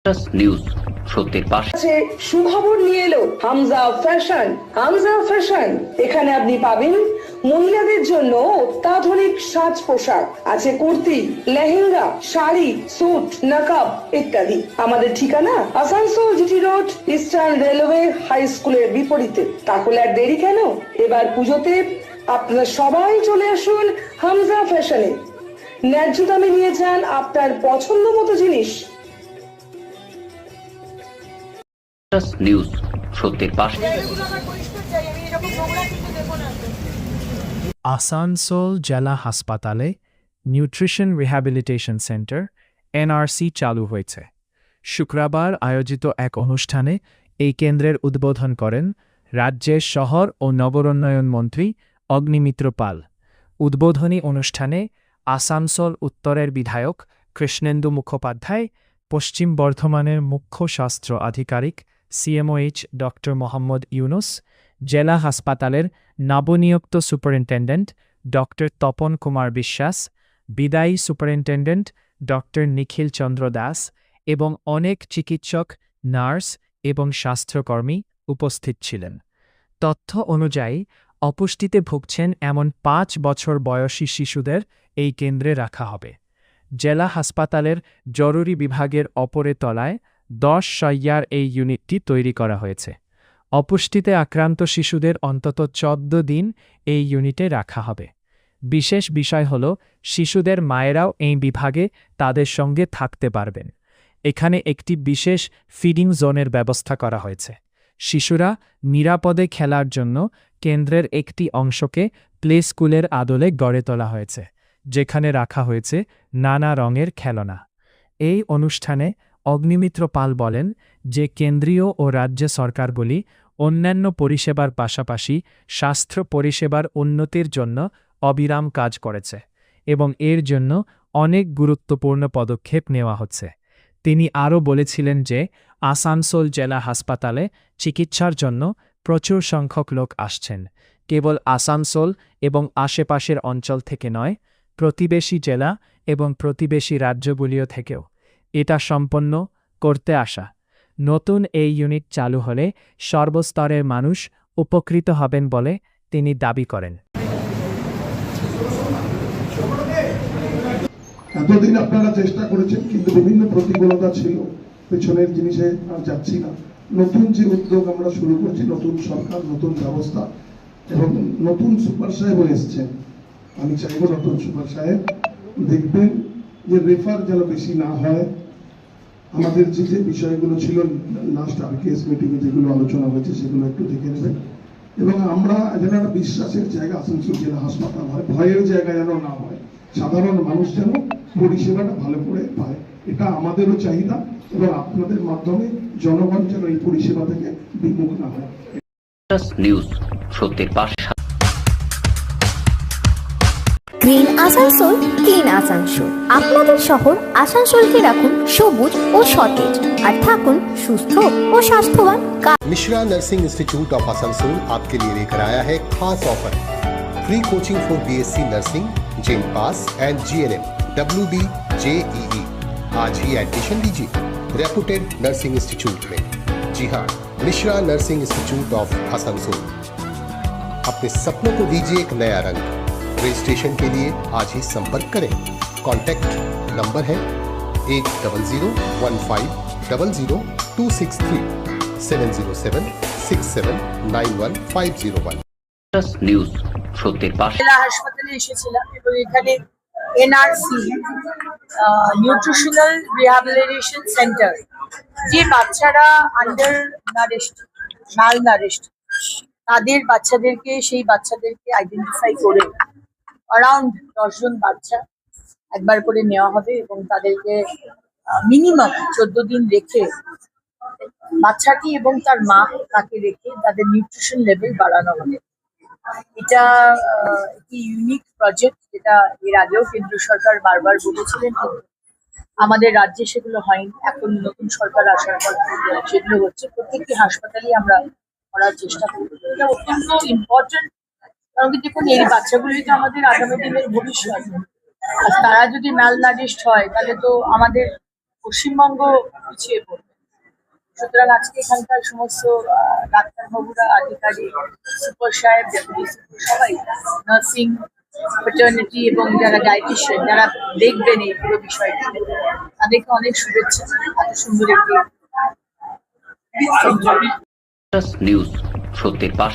News সত্যের পাশে। সুখবর নিয়ে এলো হামজা ফ্যাশন। হামজা ফ্যাশন, এখানে আপনি পাবেন মহিলাদের জন্য অত্যাধুনিক সাজ পোশাক, আছে কুর্তি, লেহেঙ্গা, শাড়ি, স্যুট, নকাব ইত্যাদি। আমাদের ঠিকানা Asansol GT road, eastern railway high স্কুলের বিপরীতে। তাহলে আর দেরি কেন, এবার পুজোতে আপনারা সবাই চলে আসুন হামজা ফ্যাশনে। ন্যায্য দামে নিয়ে যান আপনার পছন্দ মতো জিনিস। নিউজ সত্যের পাশে। আসানসোল জেলা হাসপাতালে নিউট্রিশন রিহ্যাবিলিটেশন সেন্টার এনআরসি চালু হয়েছে। শুক্রবার আয়োজিত এক অনুষ্ঠানে এই কেন্দ্রের উদ্বোধন করেন রাজ্যের শহর ও নগরোন্নয়ন মন্ত্রী অগ্নিমিত্র পাল। উদ্বোধনী অনুষ্ঠানে আসানসোল উত্তরের বিধায়ক কৃষ্ণেন্দু মুখোপাধ্যায়, পশ্চিম বর্ধমানের মুখ্য স্বাস্থ্য আধিকারিক সিএমওএইচ ডক্টর মোহাম্মদ ইউনুস, জেলা হাসপাতালের নবনিযুক্ত সুপারিনটেন্ডেন্ট ডক্টর তপন কুমার বিশ্বাস, বিদায়ী সুপারিনটেন্ডেন্ট ডক্টর নিখিল চন্দ্র দাস এবং অনেক চিকিৎসক, নার্স এবং স্বাস্থ্যকর্মী উপস্থিত ছিলেন। তথ্য অনুযায়ী অপুষ্টিতে ভুগছেন এমন 5 বছর বয়সী শিশুদের এই কেন্দ্রে রাখা হবে। জেলা হাসপাতালের জরুরি বিভাগের অপরে তলায় 10 শয্যার এই ইউনিটটি তৈরি করা হয়েছে। অপুষ্টিতে আক্রান্ত শিশুদের অন্তত 14 দিন এই ইউনিটে রাখা হবে। বিশেষ বিষয় হল শিশুদের মায়েরাও এই বিভাগে তাদের সঙ্গে থাকতে পারবেন। এখানে একটি বিশেষ ফিডিং জোনের ব্যবস্থা করা হয়েছে। শিশুরা নিরাপদে খেলার জন্য কেন্দ্রের একটি অংশকে প্লে স্কুলের আদলে গড়ে তোলা হয়েছে, যেখানে রাখা হয়েছে নানা রঙের খেলনা। এই অনুষ্ঠানে অগ্নিমিত্র পাল বলেন যে কেন্দ্রীয় ও রাজ্য সরকারগুলি অন্যান্য পরিষেবার পাশাপাশি স্বাস্থ্য পরিষেবার উন্নতির জন্য অবিরাম কাজ করেছে এবং এর জন্য অনেক গুরুত্বপূর্ণ পদক্ষেপ নেওয়া হচ্ছে। তিনি আরও বলেছিলেন যে আসানসোল জেলা হাসপাতালে চিকিৎসার জন্য প্রচুর সংখ্যক লোক আসছেন, কেবল আসানসোল এবং আশেপাশের অঞ্চল থেকে নয়, প্রতিবেশী জেলা এবং প্রতিবেশী রাজ্যগুলিও থেকেও। এটা সম্পন্ন করতে আসা নতুন এই ইউনিট চালু হলে সর্বস্তরের মানুষ উপকৃত হবেন বলে তিনি দাবি করেন। এতদিন আপনারা চেষ্টা করেছেন, কিন্তু বিভিন্ন প্রতিকূলতা ছিল, পেছনের জিনিসে আর যাচ্ছি না। নতুন যে উদ্যোগ আমরা শুরু করছি, নতুন সরকার, নতুন ব্যবস্থা এবং নতুন সুপার সাহেব এসছেন। আমি চাইব নতুন সুপার সাহেব দেখবেন যে রেফার যেন বেশি না হয়। আমাদের যে যে বিষয়গুলো ছিল লাস্ট আরকেএস মিটিংয়ে যেগুলো আলোচনা হয়েছে সেগুলো একটু দেখে নেবেন এবং আমরা যেন একটা বিশ্বাসের জায়গা আসানসোল জেলা হাসপাতাল হয়, ভয়ের জায়গা যেন না হয়। সাধারণ মানুষ যেন পরিষেবাটা ভালো করে পায়, এটা আমাদেরও চাহিদা এবং আপনাদের মাধ্যমে জনগণ যেন এই পরিষেবা থেকে বিমুখ না হয়। নিউজ সত্যের পাশে। Green Asansol, clean Asansol. আপনাদের শহর আসানসোলকে রাখুন সবুজ ও সতেজ, আর থাকুন সুস্থ ও স্বাস্থ্যবান। Mishra nursing institute of Asansol आपके लिए लेकर आया है खास offer. Free coaching for BSc nursing, जेन पास एंड जीएनएम, WD, JEE। आज ही एडमिशन लीजिए रेपुटेड नर्सिंग इंस्टीट्यूट में। जी हाँ, Mishra nursing institute of Asansol. अपने सपनों को दीजिए एक नया रंग। रजिस्ट्रेशन के लिए आज ही संपर्क करें। कॉन्टैक्ट नंबर है 8015000263 70767911501। নিউজ সত্যের পাশে। জেলা হাসপাতালে এসেছিলাম এবং এখানে এনআরসি নিউট্রিশনাল রিহ্যাবিলিটেশন সেন্টার, যে বাচ্চারা আন্ডার নারিশড, মাল নারিশড, তাদের সেই বাচ্চাদেরকে আইডেন্টিফাই করে অ্যারাউন্ড 10 জন বাচ্চা একবার করে নেওয়া হবে এবং তাদেরকে মিনিমাম 14 দিন রেখে বাচ্চাটি এবং তার মা তাকে রেখে তাদের নিউট্রিশন লেভেল বাড়ানো হবে। এটা একটি ইউনিক প্রজেক্ট, যেটা এর আগেও কেন্দ্র সরকার বারবার বলেছিলেন, আমাদের রাজ্যে সেগুলো হয়নি। এখন নতুন সরকার আসার পর সেগুলো হচ্ছে। প্রত্যেকটি হাসপাতালেই আমরা করার চেষ্টা করবো। এটা অত্যন্ত ইম্পর্টেন্ট, কারণ কি দেখুন, এই বাচ্চাগুলোই তো আমাদের আগামী দিনের ভবিষ্যৎ। আর তারা যদি ম্যালনারিশড হয় তাহলে তো আমাদের পশ্চিমবঙ্গ পিছিয়ে পড়বে। সুতরাং আজকে এখানকার সমস্ত ডাক্তারবাবুরা, আধিকারিক, সুপার সাহেব, ডেপুটি সুপার সবাই, নার্সিং, ফ্যাটার্নিটি এবং যারা ডায়েটিশিয়ান যারা দেখবেন এই পুরো বিষয়টি, তাদেরকে অনেক শুভেচ্ছা। এত সুন্দর একটি নিউজ সত্যের পাশে।